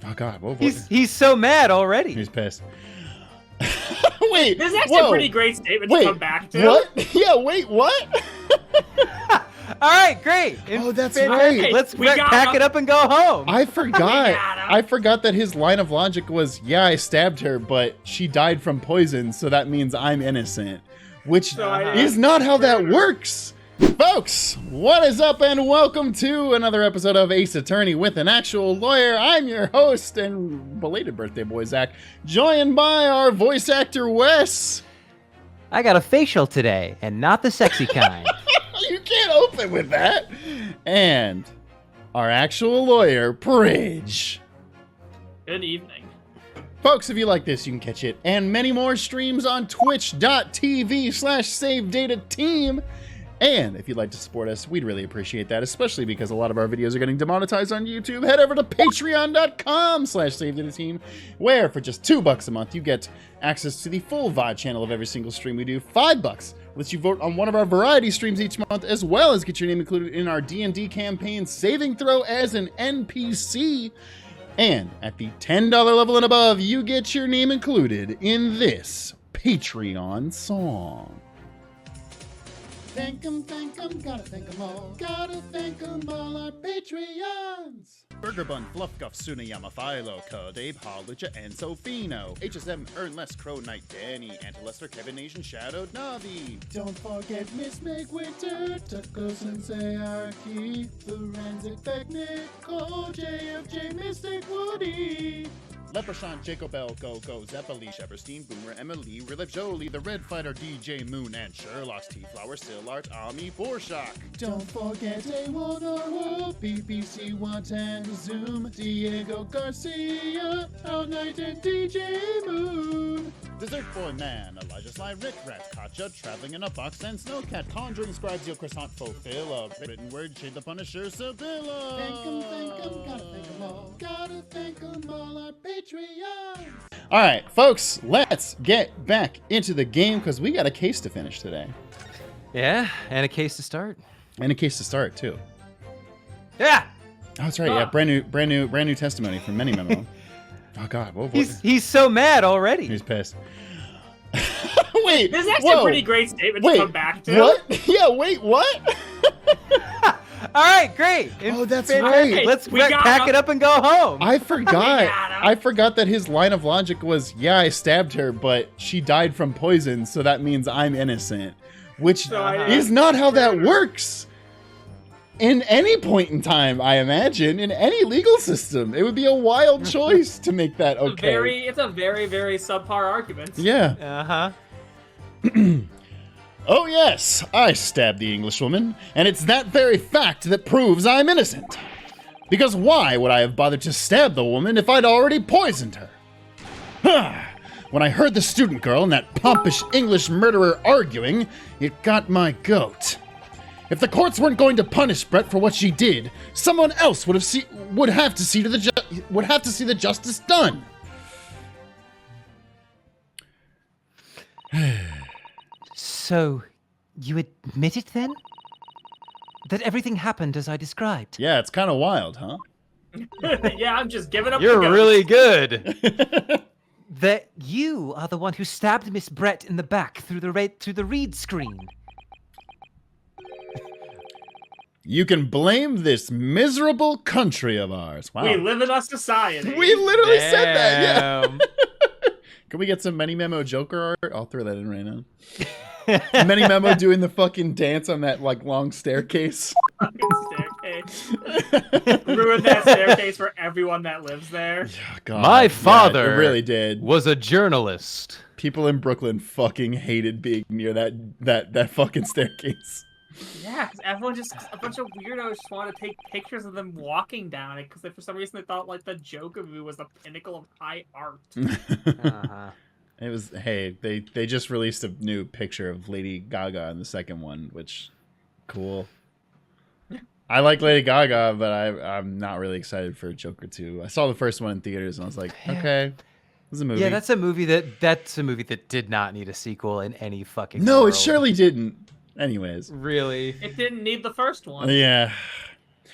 Oh God, what? He's so mad already. He's pissed. Wait, this is actually a pretty great statement to come back to. What? Yeah, wait, what? All right, great. Oh, that's Fantastic. right. Let's pack it up and go home. I forgot. I forgot that his line of logic was, yeah, I stabbed her, but she died from poison, so that means I'm innocent. Which is not how that works. Folks, what is up and welcome to another episode of Ace Attorney with an actual lawyer. I'm your host and belated birthday boy, Zach, joined by our voice actor, Wes. I got a facial today, and not the sexy kind. You can't open with that. And our actual lawyer, Bridge. Good evening. Folks, if you like this, you can catch it and many more streams on twitch.tv/SaveDataTeam. And if you'd like to support us, we'd really appreciate that, especially because a lot of our videos are getting demonetized on YouTube. Head over to patreon.com/SaveDataTeam, where for just $2 a month, you get access to the full VOD channel of every single stream we do. $5 lets you vote on one of our variety streams each month, as well as get your name included in our D&D campaign, Saving Throw as an NPC. And at the $10 level and above, you get your name included in this Patreon song. Thank 'em, gotta thank 'em all our Patreons! Burger Bun, Fluff Guff, Sunayama, Philo, Dave, Holucha, and Sofino. HSM, Ernless, Crow Knight, Danny, Antilester, Kevin Nation, Shadowed Navi. Don't forget Miss McWinter, Tucko Sensei, Arky, Forensic Technical, JFJ, Mystic Woody. Leprechaun, Jacob Bell, Go, Zeppeli, Shepperstein, Boomer, Emily, Relive Jolie, The Red Fighter, DJ Moon, and Sherlock's T-Flower, Stillart, Ami, Borshock. Don't forget A1 or PPC, Wantan, Zoom, Diego Garcia, All Night, and DJ Moon. Dessert Boy Man, Elijah Sly, Rick Rat, Katja, Traveling in a Box, and Snowcat, Conjuring Scribes, Yo Croissant, Fulfilla, Written Word, Shade the Punisher, Sevilla. Thank 'em, gotta thank 'em all our Patreon. All right, folks, let's get back into the game because we got a case to finish today. Yeah, and a case to start. And a case to start too. Yeah. Oh, that's right. Yeah, brand new testimony from Menimemo. Oh God, what? He's so mad already. He's pissed. Wait, this is actually a pretty great statement to come back to. What? Yeah, wait, what? All right, great. Oh, that's fantastic. right. Let's pack it up and go home. I forgot. I forgot that his line of logic was, yeah, I stabbed her, but she died from poison, so that means I'm innocent. Which is not how that works. In any point in time, I imagine, in any legal system, it would be a wild choice to make that okay. It's a very, very subpar argument. Yeah. Uh-huh. Oh yes, I stabbed the Englishwoman, and it's that very fact that proves I'm innocent. Because why would I have bothered to stab the woman if I'd already poisoned her? When I heard the student girl and that pompous English murderer arguing, it got my goat. If the courts weren't going to punish Brett for what she did, someone else would have to see the justice done. So, you admit it then? That everything happened as I described? Yeah, it's kind of wild, huh? Yeah, I'm just giving up. You're really good. That you are the one who stabbed Miss Brett in the back through the read screen. You can blame this miserable country of ours. Wow. We live in a society. We literally said that, yeah. Can we get some Menimemo Joker art? I'll throw that in right now. Menimemo doing the fucking dance on that like long staircase. Staircase. Ruined that staircase for everyone that lives there. Oh, God. My father it really did. Was a journalist. People in Brooklyn fucking hated being near that fucking staircase. Yeah, because everyone a bunch of weirdos just want to take pictures of them walking down it because for some reason they thought like the Joker movie was the pinnacle of high art. It was, hey, they just released a new picture of Lady Gaga in the second one, which, cool. I like Lady Gaga, but I'm not really excited for Joker 2. I saw the first one in theaters and I was like, okay, this is a movie. Yeah, that's a movie that did not need a sequel in any fucking No, world. it surely didn't. Anyways. Really? It didn't need the first one. Yeah.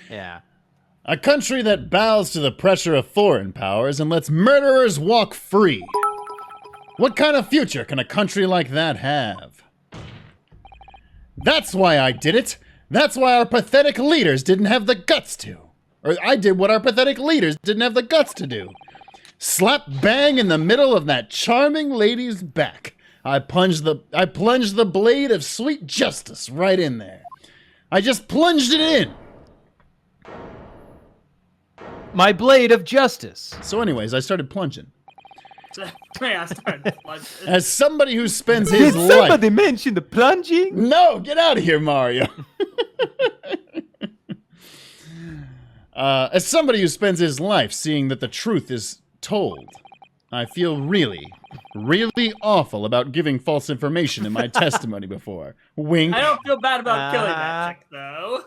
Yeah. A country that bows to the pressure of foreign powers and lets murderers walk free. What kind of future can a country like that have? That's why I did it. That's why our pathetic leaders didn't have the guts to. Or I did what our pathetic leaders didn't have the guts to do. Slap bang in the middle of that charming lady's back. I plunged the blade of sweet justice right in there. I just plunged it in. My blade of justice. So anyways, I started plunging. Yeah, I started plunging. As somebody who spends Did his life... somebody mention the plunging? No, get out of here, Mario. As somebody who spends his life seeing that the truth is told, I feel really, really awful about giving false information in my testimony before. Wink. I don't feel bad about killing that chick, though.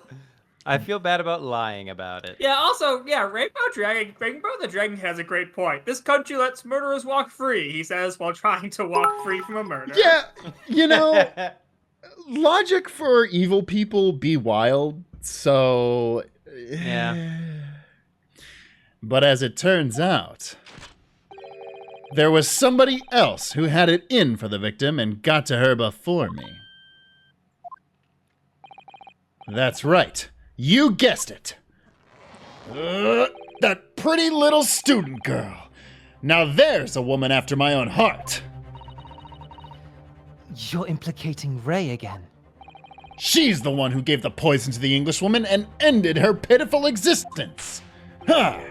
I feel bad about lying about it. Yeah, also, Rainbow the Dragon has a great point. This country lets murderers walk free, he says, while trying to walk free from a murder. Yeah, you know, logic for evil people be wild, so... Yeah. But as it turns out, there was somebody else who had it in for the victim and got to her before me. That's right. You guessed it. That pretty little student girl. Now there's a woman after my own heart. You're implicating Ray again. She's the one who gave the poison to the Englishwoman and ended her pitiful existence. Ha!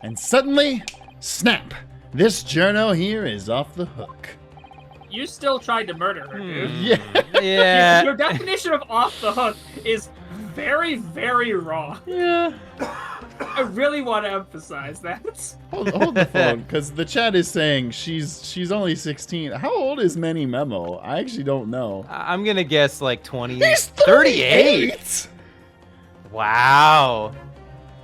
And suddenly, snap, this journo here is off the hook. You still tried to murder her, dude. Yeah. Yeah. Your definition of off the hook is very, very wrong. Yeah. I really want to emphasize that. Hold the phone, because the chat is saying she's only 16. How old is Menimemo? I actually don't know. I'm gonna guess like 20. He's 38. Wow.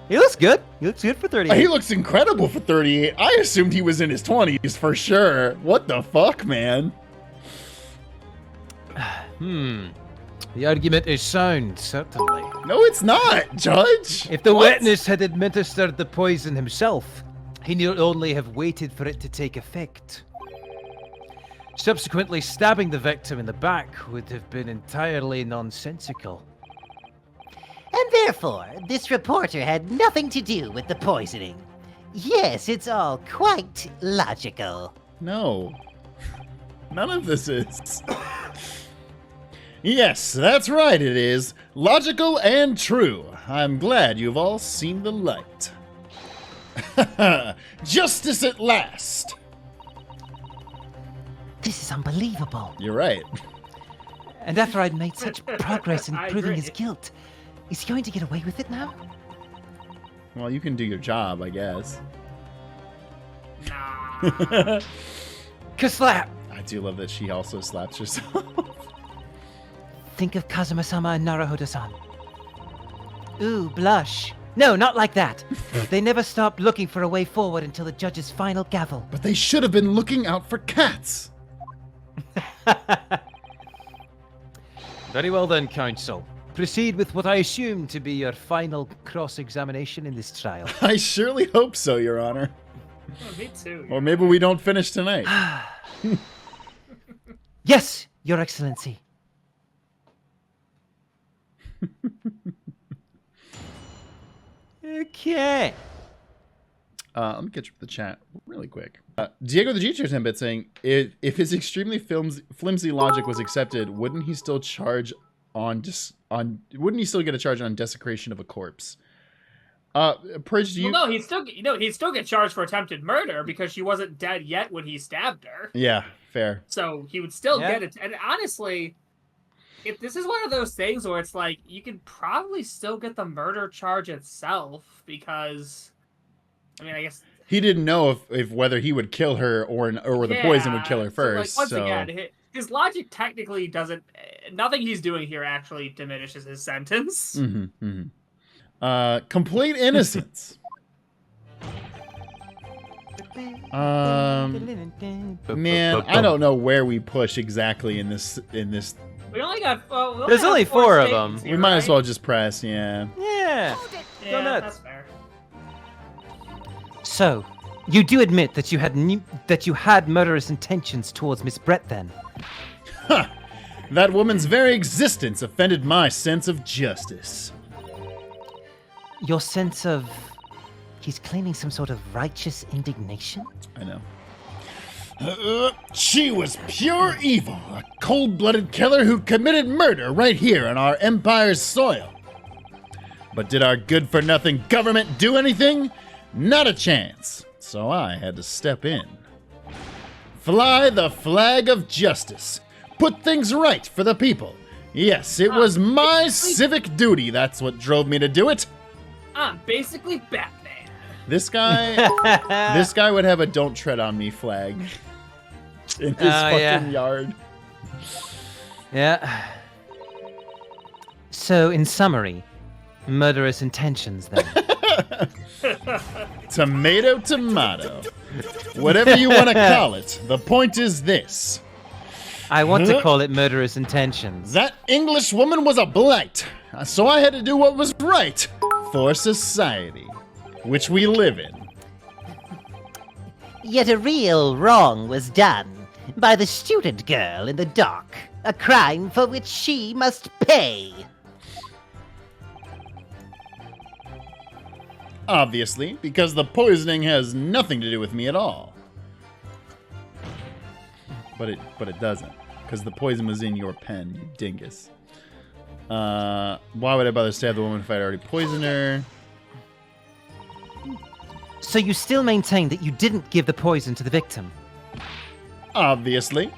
He looks good. He looks good for 38. He looks incredible for 38. I assumed he was in his 20s for sure. What the fuck, man? The argument is sound, certainly. No, it's not, Judge. If the What? witness had administered the poison himself, he need only have waited for it to take effect. Subsequently stabbing the victim in the back would have been entirely nonsensical. And therefore, this reporter had nothing to do with the poisoning. Yes, it's all quite logical. No. None of this is. Yes, that's right, it is. Logical and true. I'm glad you've all seen the light. Justice at last. This is unbelievable. You're right. And after I'd made such progress in I proving agree. his guilt, is he going to get away with it now? Well, you can do your job, I guess. Nah. Kaslap! I do love that she also slaps herself. Think of Kazuma-sama and Naruhodo-san. Ooh, blush. No, not like that. They never stopped looking for a way forward until the judge's final gavel. But they should have been looking out for cats. Very well then, counsel. Proceed with what I assume to be your final cross-examination in this trial. I surely hope so, Your Honor. Oh, me too. Or maybe we don't finish tonight. Yes, Your Excellency. Okay. Let me catch up with the chat really quick. Diego the G-Tier 10-bit saying, if his extremely flimsy logic was accepted, wouldn't he still charge wouldn't he still get a charge on desecration of a corpse? Pridge, do you... Well, no, he'd still get charged for attempted murder because she wasn't dead yet when he stabbed her. Yeah, fair. So he would still Yeah. get it. And honestly, if this is one of those things where it's like you could probably still get the murder charge itself because, I mean, I guess He didn't know if whether he would kill her or the poison would kill her first. So, like, once again, his logic technically doesn't. Nothing he's doing here actually diminishes his sentence. Complete innocence. Man, I don't know where we push exactly in this. We only got. There's have only four four of statements them. here, We might as right? well just press, yeah. Yeah. Yeah, nuts. that's fair. So, you do admit that you had murderous intentions towards Miss Brett, then? Huh. That woman's very existence offended my sense of justice. Your sense of... He's claiming some sort of righteous indignation? I know. She was pure evil, a cold-blooded killer who committed murder right here on our empire's soil. But did our good-for-nothing government do anything? Not a chance. So I had to step in. Fly the flag of justice. Put things right for the people. Yes, it was my civic duty. That's what drove me to do it. I'm basically Batman. This guy would have a "Don't tread on me" flag in his fucking yard. Yeah. So, in summary, murderous intentions, then. Tomato, tomato. Whatever you want to call it. The point is this. I want to call it murderous intentions. That English woman was a blight. So I had to do what was right for society, which we live in. Yet a real wrong was done by the student girl in the dock, a crime for which she must pay. Obviously, because the poisoning has nothing to do with me at all. But it doesn't, because the poison was in your pen, you dingus. Why would I bother stab the woman if I'd already poisoned her? So you still maintain that you didn't give the poison to the victim? Obviously.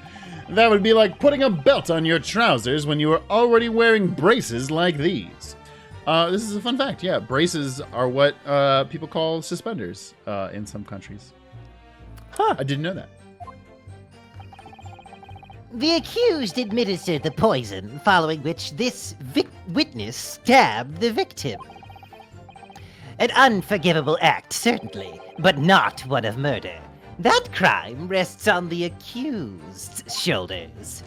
That would be like putting a belt on your trousers when you were already wearing braces like these. This is a fun fact. Yeah, braces are what people call suspenders in some countries. Huh. I didn't know that. The accused administered the poison, following which this witness stabbed the victim. An unforgivable act, certainly, but not one of murder. That crime rests on the accused's shoulders.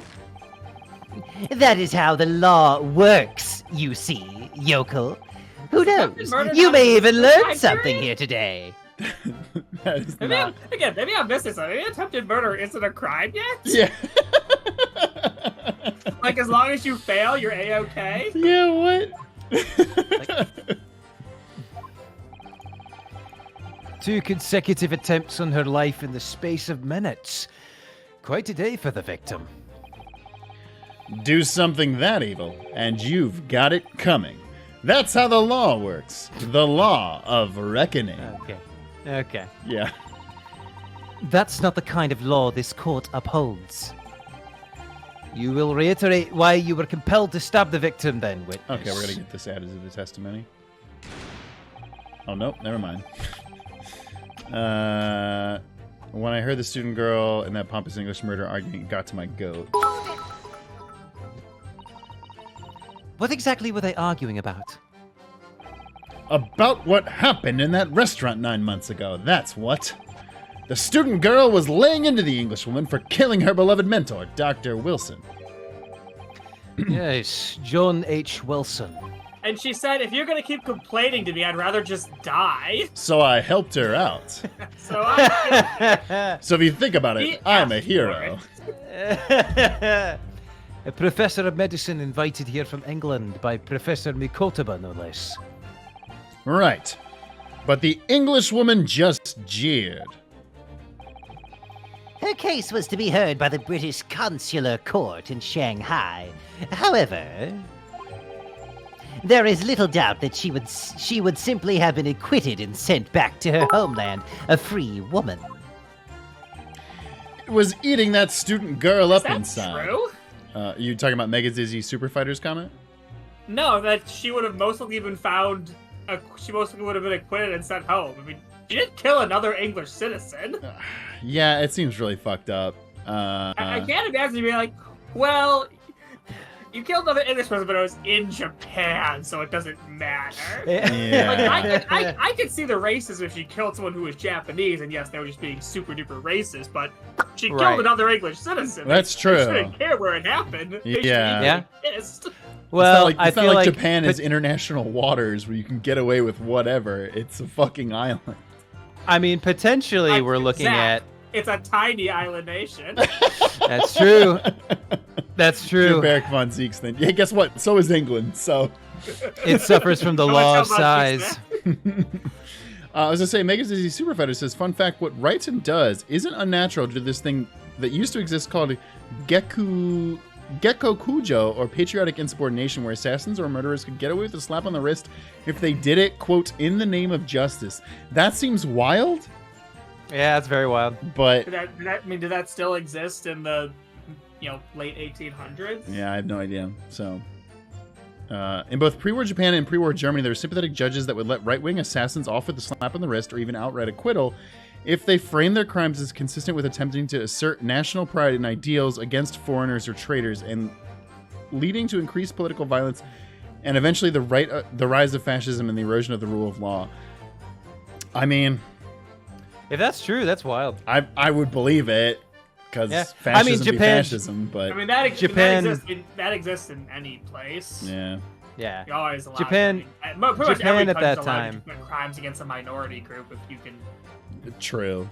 That is how the law works, you see, yokel. Who knows? You may even learn something here today. That is Maybe not... maybe I missed this. Maybe attempted murder isn't a crime yet? Yeah. Like, as long as you fail, you're A-okay? Yeah, what? 2 consecutive attempts on her life in the space of minutes. Quite a day for the victim. Do something that evil, and you've got it coming. That's how the law works. The law of reckoning. Okay. Yeah. That's not the kind of law this court upholds. You will reiterate why you were compelled to stab the victim, then, witness. Okay, we're gonna get this added to the testimony. Oh, nope, never mind. When I heard the student girl and that pompous English murder argument, it got to my goat. What exactly were they arguing about? About what happened in that restaurant 9 months ago, that's what. The student girl was laying into the Englishwoman for killing her beloved mentor, Dr. Wilson. Yes, John H. Wilson. And she said, if you're gonna keep complaining to me, I'd rather just die. So I helped her out. So I... So if you think about He it, I'm a asked hero. A professor of medicine invited here from England by Professor Mikotaba, no less. Right. But the Englishwoman just jeered. Her case was to be heard by the British Consular Court in Shanghai. However, there is little doubt that she would simply have been acquitted and sent back to her homeland, a free woman. It was eating that student girl up Is that inside. true? You talking about Mega Dizzy Super Fighters comment? No, that she would have most likely been found... she most likely would have been acquitted and sent home. I mean, she didn't kill another English citizen. Yeah, it seems really fucked up. I can't imagine you being like, well, you killed another English person, but it was in Japan, so it doesn't matter. Yeah. Like, I could see the racism if she killed someone who was Japanese, and yes, they were just being super duper racist, but she killed Right. another English citizen. That's They true. shouldn't care where it happened. They should Yeah. be Yeah. pissed. Well, it's I not feel like like Japan is international waters where you can get away with whatever. It's a fucking island. I mean, potentially we're looking Zach, at. It's a tiny island nation. That's true. That's true. Barbaric von Zeke's thing. Yeah, guess what? So is England. So It suffers from the How law much of size. I was gonna say, Mega Dizzy Superfighter says, fun fact: what Raiten does isn't unnatural to this thing that used to exist called Gecko Kujo, or patriotic insubordination, where assassins or murderers could get away with a slap on the wrist if they did it, quote, in the name of justice. That seems wild, Yeah, it's very wild. but Did that still exist in the, late 1800s? yeah, I have no idea. So, in both pre-war Japan and pre-war Germany, there were sympathetic judges that would let right-wing assassins off with a slap on the wrist or even outright acquittal if they framed their crimes as consistent with attempting to assert national pride and ideals against foreigners or traitors, and leading to increased political violence and eventually the rise of fascism and the erosion of the rule of law. I mean, If that's true, that's wild. I would believe it, because Yeah. fascism I mean, be Japan- fascism, but I mean, that exists in any place. yeah. Yeah. You're always allowed Japan- pretty much every Japan at country's that allowed time. to commit crimes against a minority group True.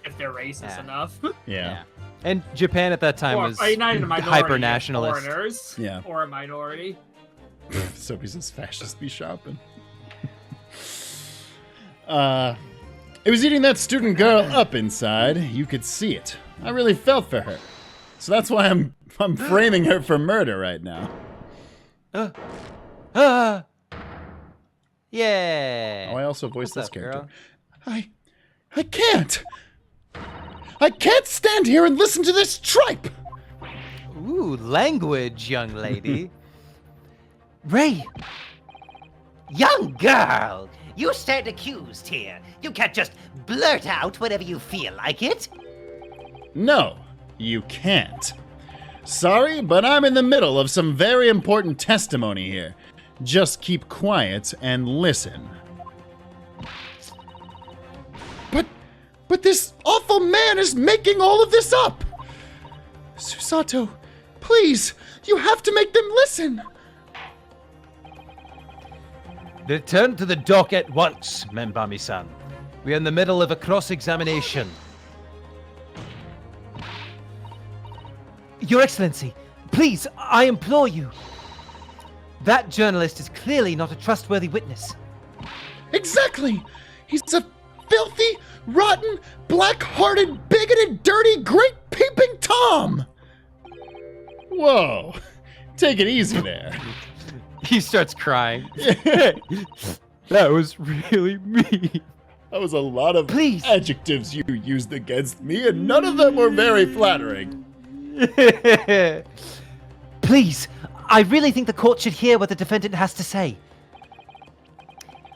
if they're racist Yeah. enough. Yeah. And Japan at that time was not even a minority, hyper-nationalist. foreigners, Yeah. or a minority. Soapy says fascists be shopping. It was eating that student girl up inside. You could see it. I really felt for her. So that's why I'm framing her for murder right now. Yeah. Oh, I also voiced What's this up, character. girl? I can't. I can't stand here and listen to this tripe. Ooh, language, young lady. Ray, Young girl, you stand accused here. You can't just blurt out whenever you feel like it. No, you can't. Sorry, but I'm in the middle of some very important testimony here. Just keep quiet and listen. But this awful man is making all of this up! Susato, please, you have to make them listen! Return to the dock at once, Membami-san. We are in the middle of a cross-examination. Your Excellency, please, I implore you. That journalist is clearly not a trustworthy witness. Exactly! He's a filthy, rotten, black-hearted, bigoted, dirty, great peeping Tom! Whoa. Take it easy there. He starts crying. That was really me. That was a lot of Please. adjectives you used against me, and none of them were very flattering. Please, I really think the court should hear what the defendant has to say.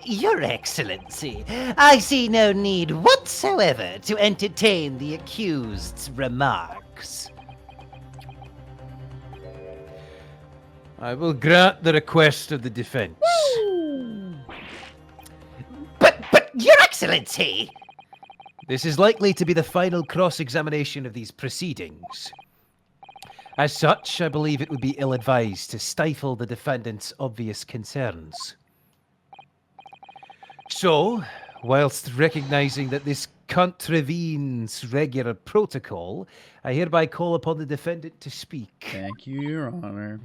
Your Excellency, I see no need whatsoever to entertain the accused's remarks. I will grant the request of the defense. But, Your Excellency! This is likely to be the final cross-examination of these proceedings. As such, I believe it would be ill-advised to stifle the defendant's obvious concerns. So, whilst recognizing that this contravenes regular protocol, I hereby call upon the defendant to speak. Thank you, Your Honor.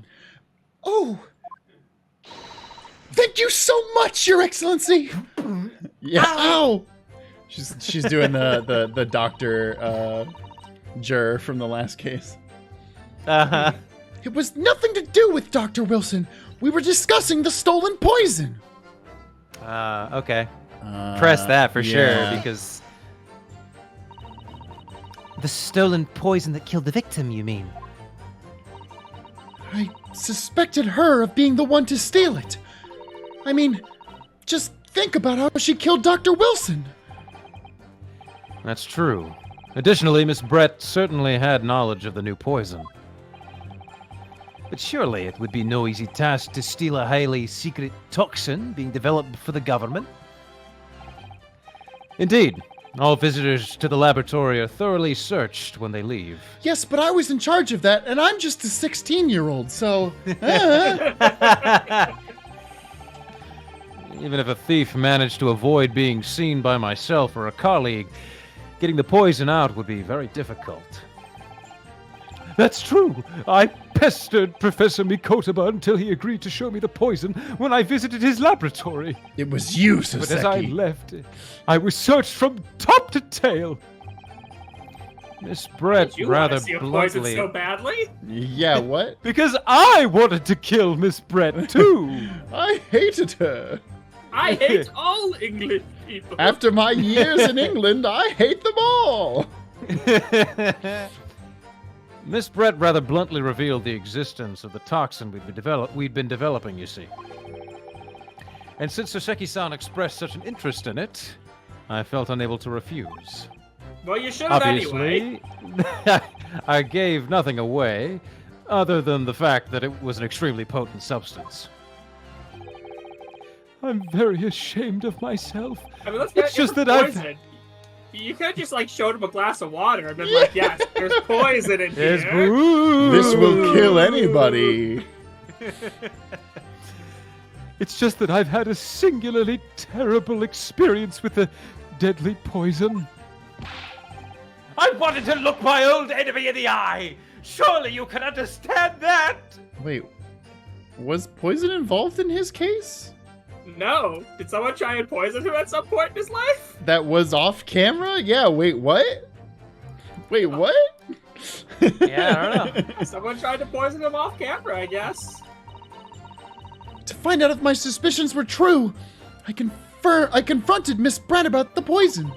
Oh! Thank you so much, Your Excellency! Yeah, ow! She's doing the doctor juror from the last case. Uh-huh. It was nothing to do with Dr. Wilson. We were discussing the stolen poison. Okay. Press that for yeah. sure, because... The stolen poison that killed the victim, you mean? I suspected her of being the one to steal it. I mean, just think about how she killed Dr. Wilson. That's true. Additionally, Miss Brett certainly had knowledge of the new poison. But surely it would be no easy task to steal a highly secret toxin being developed for the government. Indeed, All visitors to the laboratory are thoroughly searched when they leave. Yes, but I was in charge of that, and I'm just a 16-year-old, so... Even if a thief managed to avoid being seen by myself or a colleague, getting the poison out would be very difficult. That's true. I pestered Professor Mikotaba until he agreed to show me the poison when I visited his laboratory. It was you, Soseki. But as I left, I was searched from top to tail. Miss Brett You rather want to see a poison bluntly... so badly? Yeah, what? Because I wanted to kill Miss Brett, too. I hated her. I hate all English people. After my years in England, I hate them all. Miss Brett rather bluntly revealed the existence of the toxin we'd been developing, you see. And since Soseki-san expressed such an interest in it, I felt unable to refuse. Well, you should have Obviously, anyway. I gave nothing away, other than the fact that it was an extremely potent substance. I'm very ashamed of myself. I mean, let's It's just that I've... poison. You could have just like showed him a glass of water and been like, "Yes, there's poison in here." This will kill anybody. It's just that I've had a singularly terrible experience with the deadly poison. I wanted to look my old enemy in the eye. Surely you can understand that. Wait, was poison involved in his case? No. Did someone try and poison him at some point in his life? That was off camera? Yeah, wait, what? Wait, what? Yeah, I don't know. Someone tried to poison him off camera, I guess. To find out if my suspicions were true, I confronted Miss Brett about the poison.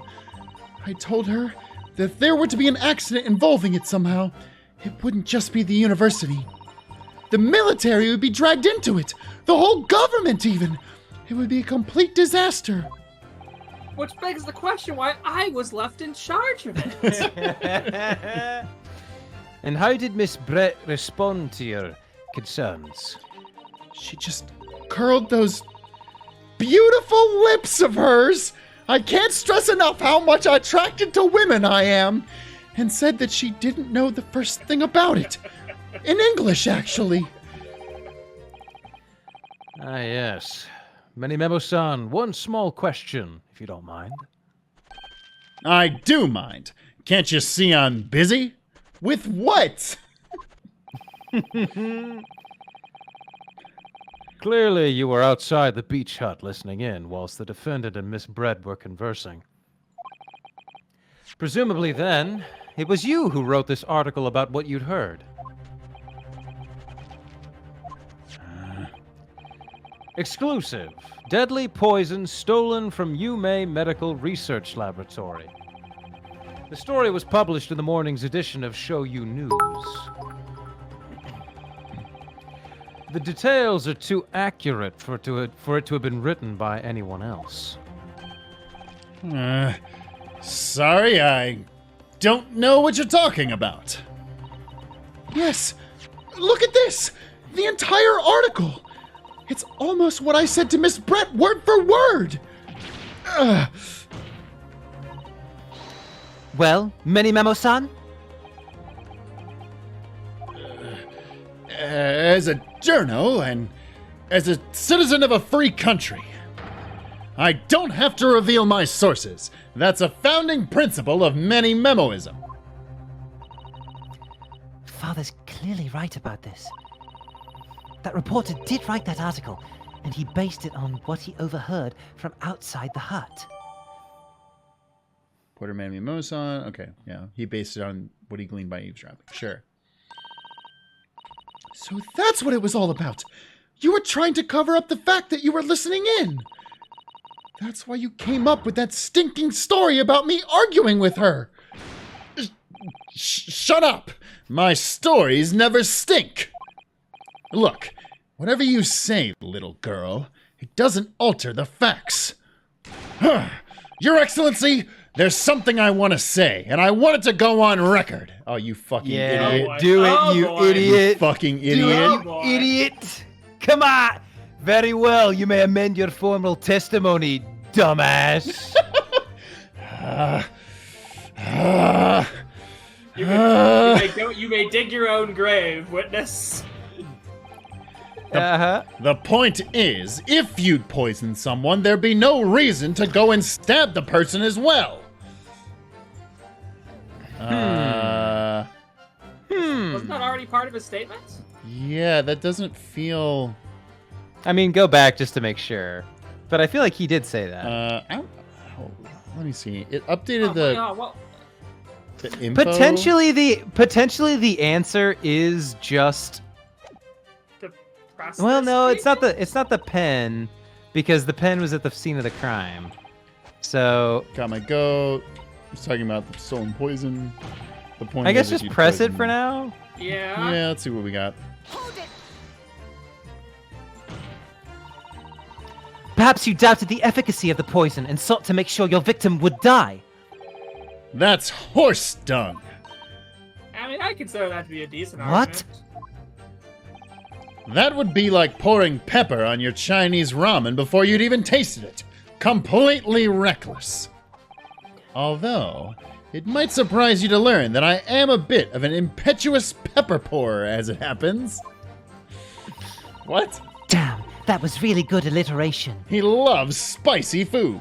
I told her that if there were to be an accident involving it somehow, it wouldn't just be the university. The military would be dragged into it. The whole government, even. It would be a complete disaster. Which begs the question why I was left in charge of it. And how did Miss Brett respond to your concerns? She just curled those beautiful lips of hers. I can't stress enough how much attracted to women I am. And said that she didn't know the first thing about it. In English, actually. Ah, yes. Menimemo-san, one small question, if you don't mind. I do mind. Can't you see I'm busy? With what? Clearly, you were outside the beach hut listening in whilst the defendant and Miss Brett were conversing. Presumably then, it was you who wrote this article about what you'd heard. Exclusive. Deadly poison stolen from Yume Medical Research Laboratory. The story was published in the morning's edition of Shoyu News. The details are too accurate for it to have been written by anyone else. Sorry, I don't know what you're talking about. Yes, look at this! The entire article! It's almost what I said to Miss Brett, word for word! Well, Menimemo-san? As a journo and as a citizen of a free country, I don't have to reveal my sources. That's a founding principle of Menimemoism. Father's clearly right about this. That reporter did write that article, and he based it on what he overheard from outside the hut. Porter Menimemo-san. Okay, yeah. He based it on what he gleaned by eavesdropping. Sure. So that's what it was all about. You were trying to cover up the fact that you were listening in. That's why you came up with that stinking story about me arguing with her. Shut up. My stories never stink. Look, whatever you say, little girl, it doesn't alter the facts. Your Excellency, there's something I want to say, and I want it to go on record. Oh, you fucking idiot. Do it, Oh, you boy. idiot. You fucking Do idiot. it, Oh, you boy. idiot. Come on. Very well, you may amend your formal testimony, dumbass. You may dig your own grave, witness. The point is, if you'd poisoned someone, there'd be no reason to go and stab the person as well. Wasn't that already part of his statement? Yeah, that doesn't feel... I mean, go back just to make sure. But I feel like he did say that. Let me see. It updated the info. Potentially the answer is just... Well, no, it's not the pen, because the pen was at the scene of the crime. So got my goat. I was talking about the stolen poison. The point. I guess is just press it for now. Yeah. Yeah, let's see what we got. Perhaps you doubted the efficacy of the poison and sought to make sure your victim would die. That's horse dung. I mean, I consider that to be a decent What? argument. That would be like pouring pepper on your Chinese ramen before you'd even tasted it. Completely reckless. Although, it might surprise you to learn that I am a bit of an impetuous pepper pourer, as it happens. What? Damn, that was really good alliteration. He loves spicy food.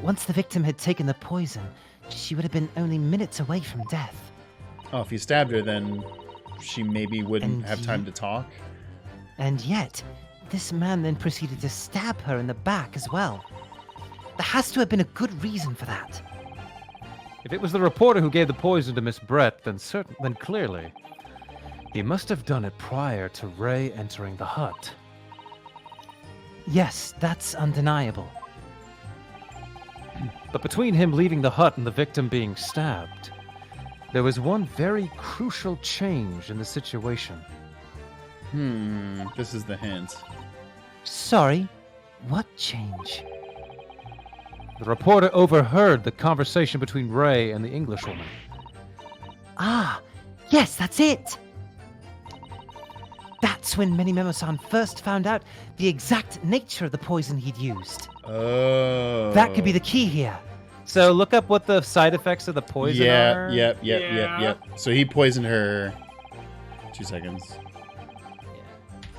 Once the victim had taken the poison, she would have been only minutes away from death. Oh, if you stabbed her, then she maybe wouldn't And have time to talk. And yet, this man then proceeded to stab her in the back as well. There has to have been a good reason for that. If it was the reporter who gave the poison to Miss Brett, then clearly he must have done it prior to Ray entering the hut. Yes, that's undeniable. But between him leaving the hut and the victim being stabbed, there was one very crucial change in the situation. This is the hint. Sorry, what change? The reporter overheard the conversation between Ray and the Englishwoman. Ah, yes, that's it! That's when Menimemo-san first found out the exact nature of the poison he'd used. Oh. That could be the key here. So look up what the side effects of the poison are. Yep. So he poisoned her. 2 seconds.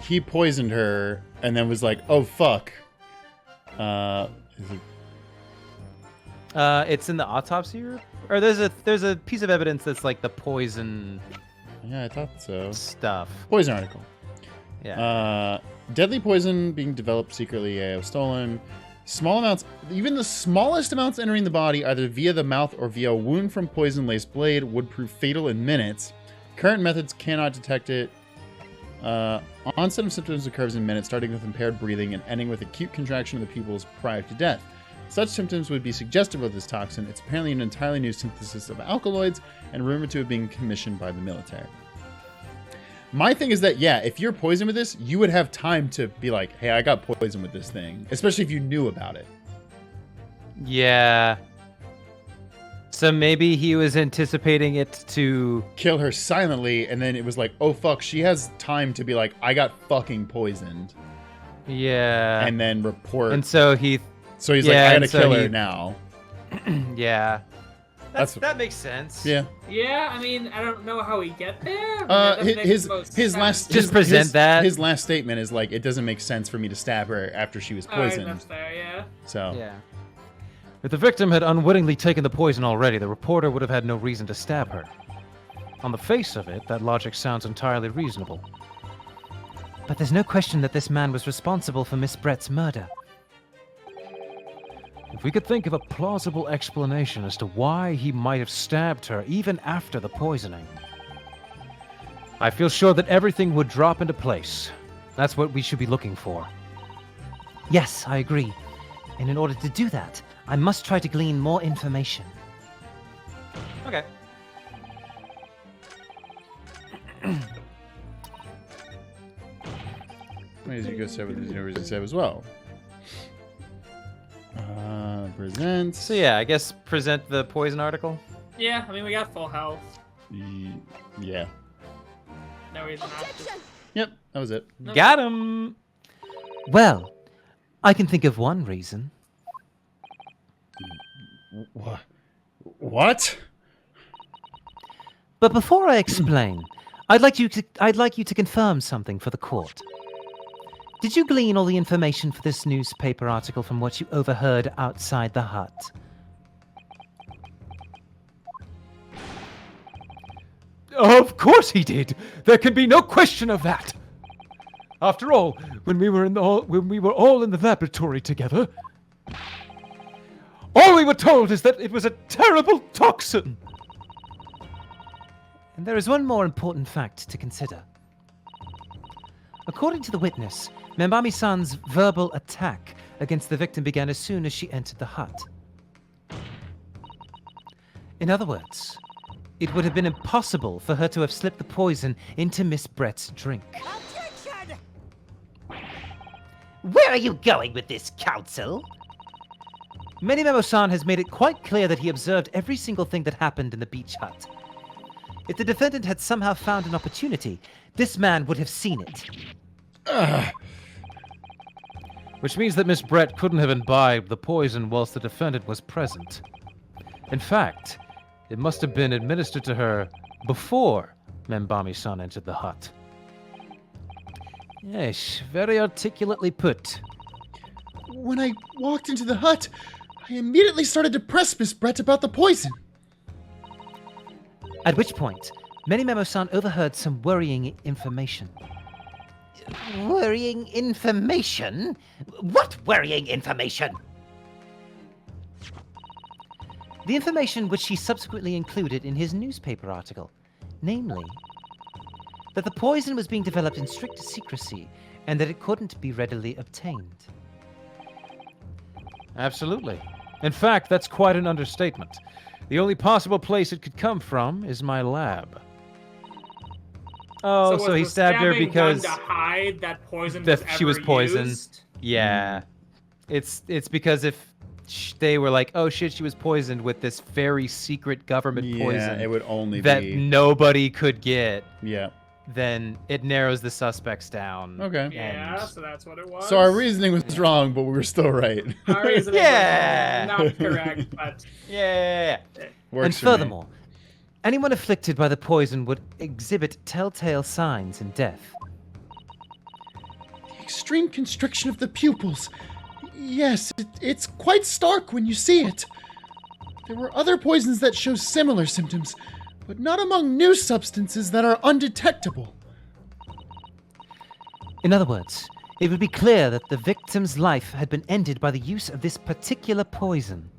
He poisoned her and then was like, "Oh fuck." It's in the autopsy report? Or there's a piece of evidence that's like the poison Yeah, I thought so. stuff. Poison article. Yeah. Deadly poison being developed secretly. Was stolen. Small amounts, even the smallest amounts entering the body, either via the mouth or via a wound from poison-laced blade, would prove fatal in minutes. Current methods cannot detect it. Onset of symptoms occurs in minutes, starting with impaired breathing and ending with acute contraction of the pupils prior to death. Such symptoms would be suggestive of this toxin. It's apparently an entirely new synthesis of alkaloids and rumored to have been commissioned by the military. My thing is that, yeah, if you're poisoned with this, you would have time to be like, hey, I got poisoned with this thing. Especially if you knew about it. Yeah. So maybe he was anticipating it to... kill her silently, and then it was like, oh, fuck, she has time to be like, I got fucking poisoned. Yeah. And then report. And so he's like, I gotta kill her now. Yeah. That's That makes sense. Yeah. Yeah, I mean, I don't know how we get there. But His last Just present that. His last statement is like, it doesn't make sense for me to stab her after she was poisoned. That's fair, yeah. So Yeah. If the victim had unwittingly taken the poison already, the reporter would have had no reason to stab her. On the face of it, that logic sounds entirely reasonable. But there's no question that this man was responsible for Miss Brett's murder. If we could think of a plausible explanation as to why he might have stabbed her even after the poisoning, I feel sure that everything would drop into place. That's what we should be looking for. Yes, I agree. And in order to do that, I must try to glean more information. Okay. As you go start with the University Save as well. Present. So yeah, I guess present the poison article. Yeah, I mean, we got full health. Yeah. No reason not to. Yep, that was it. No. Got him. Well, I can think of one reason. What? But before I explain, I'd like you to confirm something for the court. Did you glean all the information for this newspaper article from what you overheard outside the hut? Of course he did. There can be no question of that. After all, when we were all in the laboratory together, all we were told is that it was a terrible toxin. And there is one more important fact to consider. According to the witness, Menbami-san's verbal attack against the victim began as soon as she entered the hut. In other words, it would have been impossible for her to have slipped the poison into Miss Brett's drink. Objection! Where are you going with this, counsel? Menimemo-san has made it quite clear that he observed every single thing that happened in the beach hut. If the defendant had somehow found an opportunity, this man would have seen it. Which means that Miss Brett couldn't have imbibed the poison whilst the defendant was present. In fact, it must have been administered to her before Menbami-san entered the hut. Yes, very articulately put. When I walked into the hut, I immediately started to press Miss Brett about the poison. At which point, Menimemo-san overheard some worrying information. Worrying information? What worrying information? The information which he subsequently included in his newspaper article, namely, that the poison was being developed in strict secrecy and that it couldn't be readily obtained. Absolutely. In fact, that's quite an understatement. The only possible place it could come from is my lab. Oh, so he was the stabbed her stabbing because done to hide that poison that was she was ever poisoned. used? Yeah. It's because if they were like, oh shit, she was poisoned with this very secret government poison it would only that be... nobody could get, Yeah. then it narrows the suspects down. Okay. Yeah, so that's what it was. So our reasoning was wrong, but we were still right. Our reasoning Yeah. was not correct, but Yeah. Works And for me. furthermore, anyone afflicted by the poison would exhibit telltale signs in death. The extreme constriction of the pupils. Yes, it's quite stark when you see it. There were other poisons that show similar symptoms, but not among new substances that are undetectable. In other words, it would be clear that the victim's life had been ended by the use of this particular poison,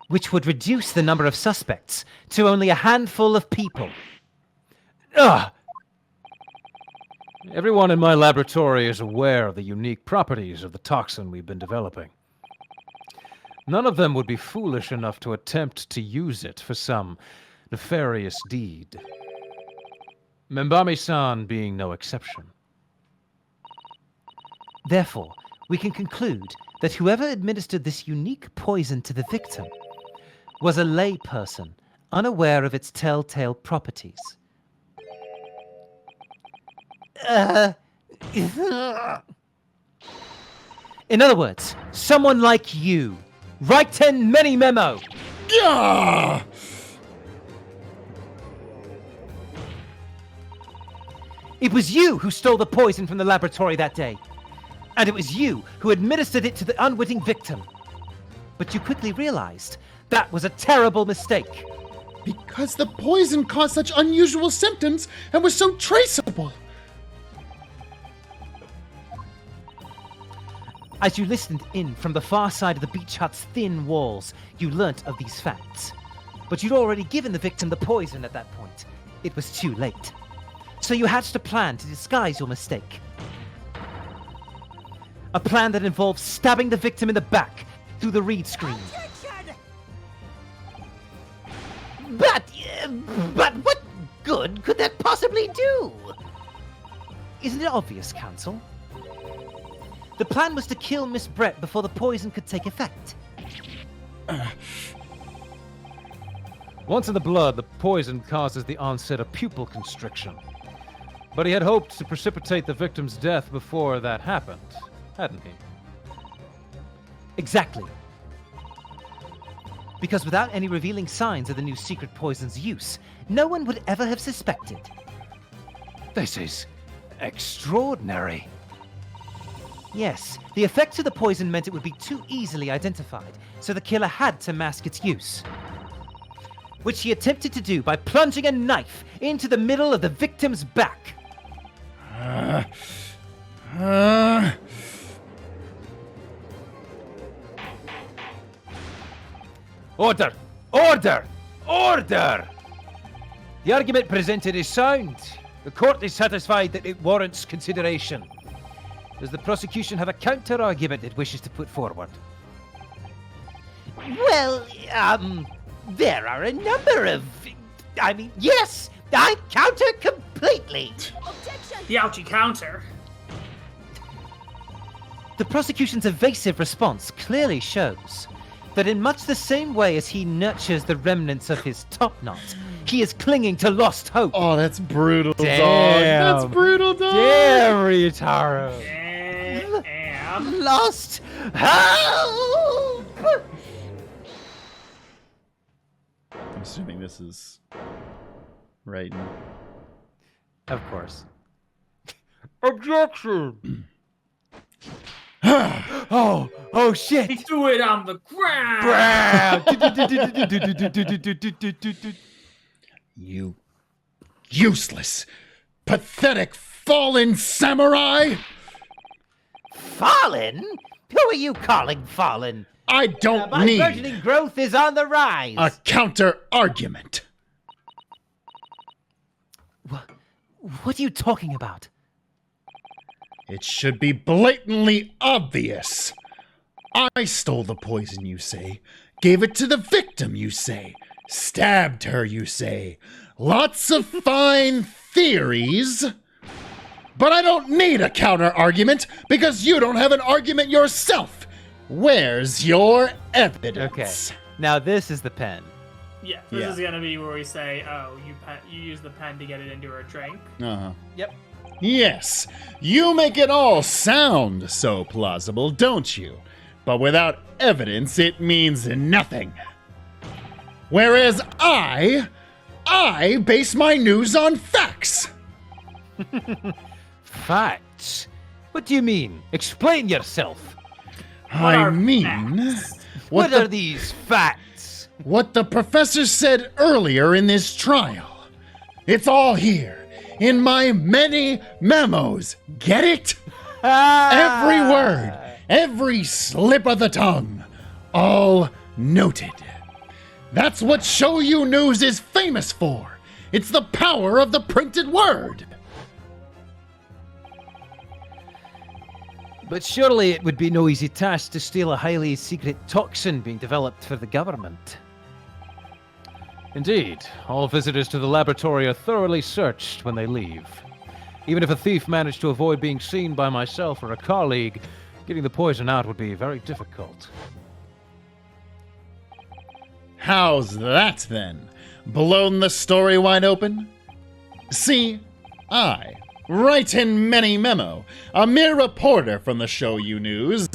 which would reduce the number of suspects to only a handful of people. Ugh! Everyone in my laboratory is aware of the unique properties of the toxin we've been developing. None of them would be foolish enough to attempt to use it for some nefarious deed. Menbami-san being no exception. Therefore, we can conclude that whoever administered this unique poison to the victim was a lay person, unaware of its telltale properties. In other words, someone like you. Raiten Menimemo! Gah! It was you who stole the poison from the laboratory that day. And it was you who administered it to the unwitting victim. But you quickly realized that was a terrible mistake. Because the poison caused such unusual symptoms and was so traceable. As you listened in from the far side of the beach hut's thin walls, you learnt of these facts. But you'd already given the victim the poison at that point. It was too late. So you hatched a plan to disguise your mistake. A plan that involved stabbing the victim in the back through the reed screen. But what good could that possibly do? Isn't it obvious, Counsel? The plan was to kill Miss Brett before the poison could take effect. Once in the blood, the poison causes the onset of pupil constriction. But he had hoped to precipitate the victim's death before that happened, hadn't he? Exactly. because without any revealing signs of the new secret poison's use, no one would ever have suspected. This is extraordinary. Yes, the effects of the poison meant it would be too easily identified, so the killer had to mask its use. Which he attempted to do by plunging a knife into the middle of the victim's back. Order! Order! Order! The argument presented is sound. The court is satisfied that it warrants consideration. Does the prosecution have a counter-argument it wishes to put forward? Well, there are a number of... yes, I counter completely. The ouchie counter. The prosecution's evasive response clearly shows that in much the same way as he nurtures the remnants of his top knot, he is clinging to lost hope. Oh, that's brutal, dog. Damn. That's brutal, dog. Damn, Ryutaro! Damn. Lost hope! I'm assuming this is Raiten. Of course. Objection! oh shit! He threw it on the ground. You useless, pathetic, fallen samurai! Fallen? Who are you calling fallen? I don't My need burgeoning growth is on the rise. a counter-argument. What are you talking about? It should be blatantly obvious. I stole the poison, you say. Gave it to the victim, you say. Stabbed her, you say. Lots of fine theories. But I don't need a counter-argument because you don't have an argument yourself. Where's your evidence? Okay, now this is the pen. Yeah, this is gonna be where we say, "Oh, you use the pen to get it into her drink." Uh-huh. Yep. Yes, you make it all sound so plausible, don't you? But without evidence, it means nothing. Whereas I base my news on facts. Facts? What do you mean? Explain yourself. I are mean, facts? What the, are these facts? what the professor said earlier in this trial. It's all here in my many memos. Get it? Every word, every slip of the tongue, all noted. That's what Show You News is famous for. It's the power of the printed word. But surely it would be no easy task to steal a highly secret toxin being developed for the government. Indeed, all visitors to the laboratory are thoroughly searched when they leave. Even if a thief managed to avoid being seen by myself or a colleague, getting the poison out would be very difficult. How's that then? Blown the story wide open? See, I, Raiten Menimemo, a mere reporter from the Show You News,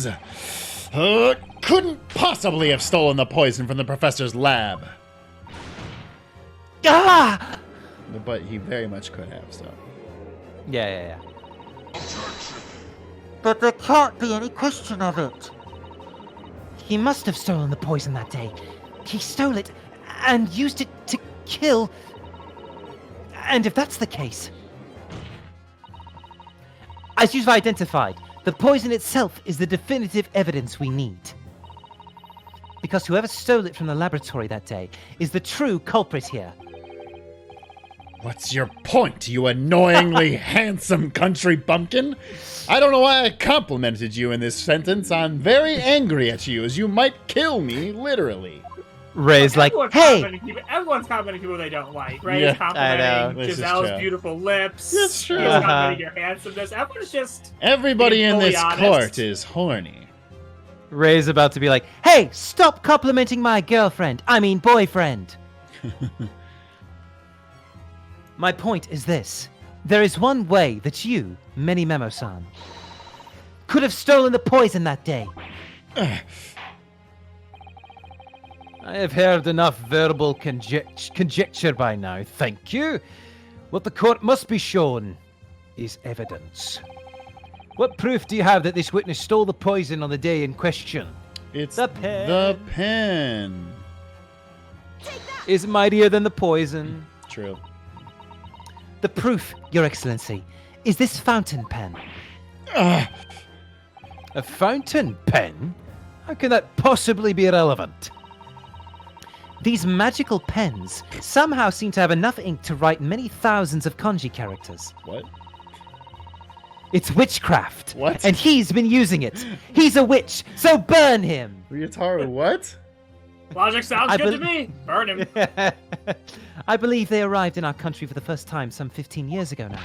couldn't possibly have stolen the poison from the professor's lab. Ah! But he very much could have, so. Yeah. But there can't be any question of it. He must have stolen the poison that day. He stole it and used it to kill. And if that's the case, as you've identified, the poison itself is the definitive evidence we need. Because whoever stole it from the laboratory that day is the true culprit here. What's your point, you annoyingly handsome country bumpkin? I don't know why I complimented you in this sentence. I'm very angry at you, as you might kill me, literally. Ray's like, hey! Everyone's complimenting people they don't like. Ray's Yeah, complimenting I know. This is Giselle's true. beautiful lips. That's true. He's complimenting your handsomeness. Everyone's just... Everybody being in fully this honest. court is horny. Ray's about to be like, hey, stop complimenting my girlfriend. I mean boyfriend. My point is this. There is one way that you, Menimemo-san, could have stolen the poison that day. I have heard enough verbal conjecture by now, thank you. What the court must be shown is evidence. What proof do you have that this witness stole the poison on the day in question? It's The pen. The pen. Is mightier than the poison. True. The proof, Your Excellency, is this fountain pen. Ah, A fountain pen? How can that possibly be relevant? These magical pens somehow seem to have enough ink to write many thousands of kanji characters. what? It's witchcraft. What? And he's been using it. He's a witch, so burn him. Ryotaro, what? Logic sounds I good to bel- me. Burn him. I believe they arrived in our country for the first time some 15 years ago now.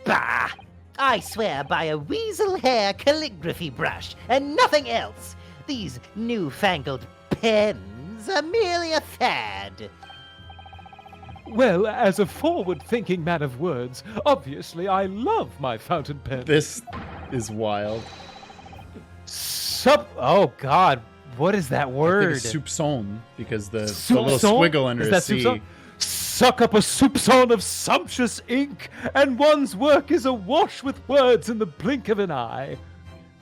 Bah! I swear by a weasel hair calligraphy brush and nothing else. These newfangled pens are merely a fad. Well, as a forward-thinking man of words, obviously I love my fountain pen. This is wild. Oh God, what is that I think word? it's soupçon because the little Soupçon? squiggle under Is a that C. soupçon? Suck up a soupçon of sumptuous ink, and one's work is awash with words in the blink of an eye.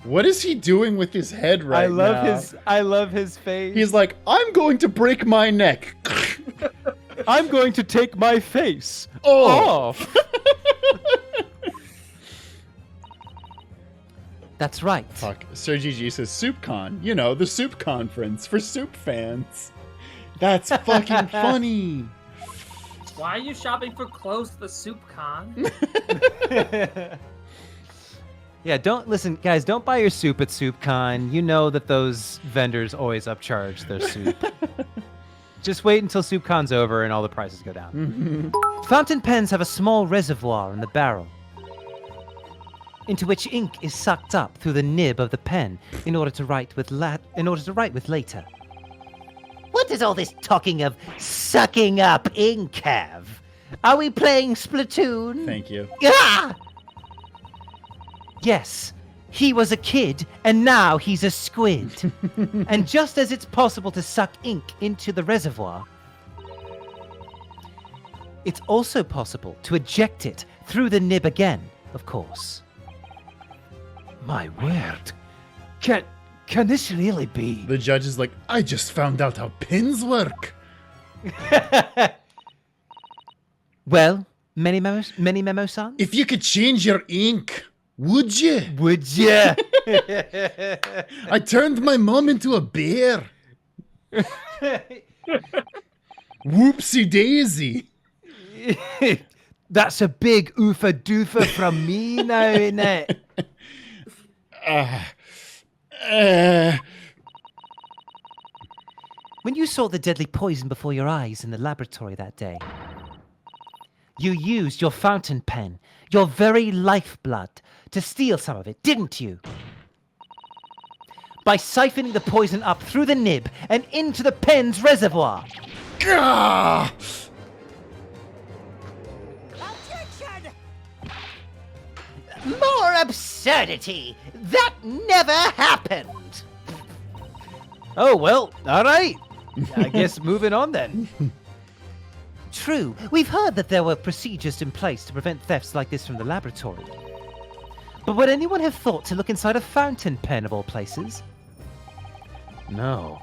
What is he doing with his head right now? I love his face. He's like, I'm going to break my neck. I'm going to take my face Oh. off. That's right. Fuck. Sir GG says SoupCon. You know, the soup conference for soup fans. That's fucking funny. Why are you shopping for clothes to the soup con? Yeah, don't listen, guys. Don't buy your soup at SoupCon. You know that those vendors always upcharge their soup. Just wait until SoupCon's over and all the prices go down. Fountain pens have a small reservoir in the barrel, into which ink is sucked up through the nib of the pen in order to write with later. What is all this talking of sucking up ink have? Are we playing Splatoon? Thank you. Ah! Yes, he was a kid, and now he's a squid. And just as it's possible to suck ink into the reservoir, it's also possible to eject it through the nib again, of course. My word. Can this really be? The judge is like, I just found out how pins work. Well, Menimemo-san? If you could change your ink, would you? Would ya? I turned my mom into a bear. Whoopsie daisy. That's a big oofa doofa from me now, innit? When you saw the deadly poison before your eyes in the laboratory that day, you used your fountain pen, your very lifeblood, to steal some of it, didn't you? By siphoning the poison up through the nib and into the pen's reservoir. Gah! More absurdity! That never happened! Oh, well, all right. I guess moving on then. True, we've heard that there were procedures in place to prevent thefts like this from the laboratory. But would anyone have thought to look inside a fountain pen of all places? No.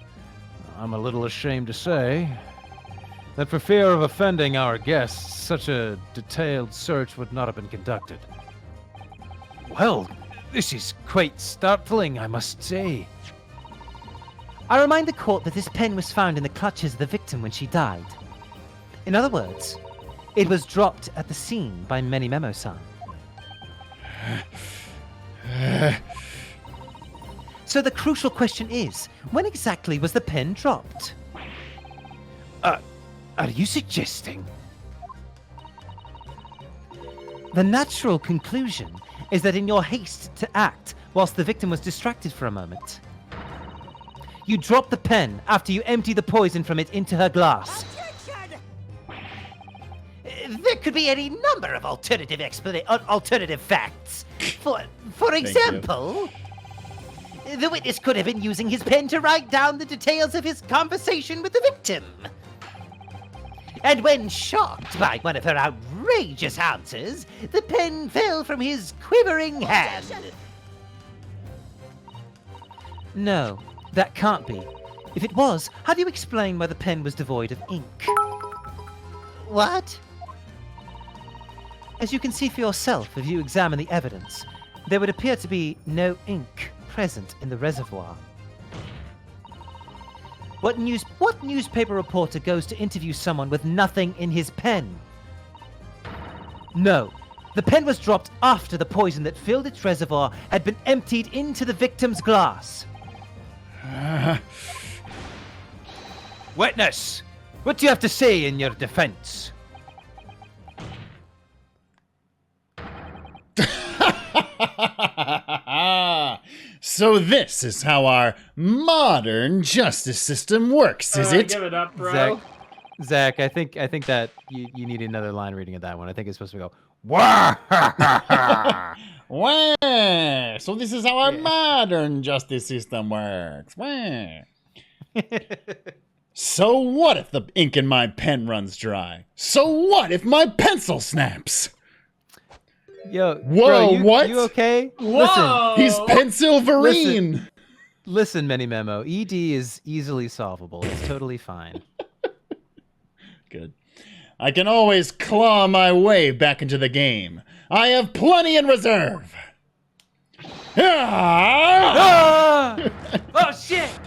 I'm a little ashamed to say that for fear of offending our guests, such a detailed search would not have been conducted. Well, this is quite startling, I must say. I remind the court that this pen was found in the clutches of the victim when she died. In other words, it was dropped at the scene by Menimemo-san. So the crucial question is, when exactly was the pen dropped? Are you suggesting? The natural conclusion is that in your haste to act whilst the victim was distracted for a moment, you dropped the pen after you emptied the poison from it into her glass. There could be any number of alternative facts. For you. example, The witness could have been using his pen to write down the details of his conversation with the victim. And when shocked by one of her outrageous answers, the pen fell from his quivering hand. No, that can't be. If it was, how do you explain why the pen was devoid of ink? What? As you can see for yourself if you examine the evidence, there would appear to be no ink present in the reservoir. What newspaper reporter goes to interview someone with nothing in his pen? No, the pen was dropped after the poison that filled its reservoir had been emptied into the victim's glass. Witness, what do you have to say in your defense? So this is how our modern justice system works, is it? Give it up, bro. Zach, I think that you need another line reading of that one. I think it's supposed to go, wah! Wah! So this is how our modern justice system works. Wah! So what if the ink in my pen runs dry? So what if my pencil snaps? Yo, Whoa, bro, what? You okay? Whoa! He's Pensilverine! Listen, Menimemo, ED is easily solvable. It's totally fine. Good. I can always claw my way back into the game. I have plenty in reserve. Ah! Oh shit!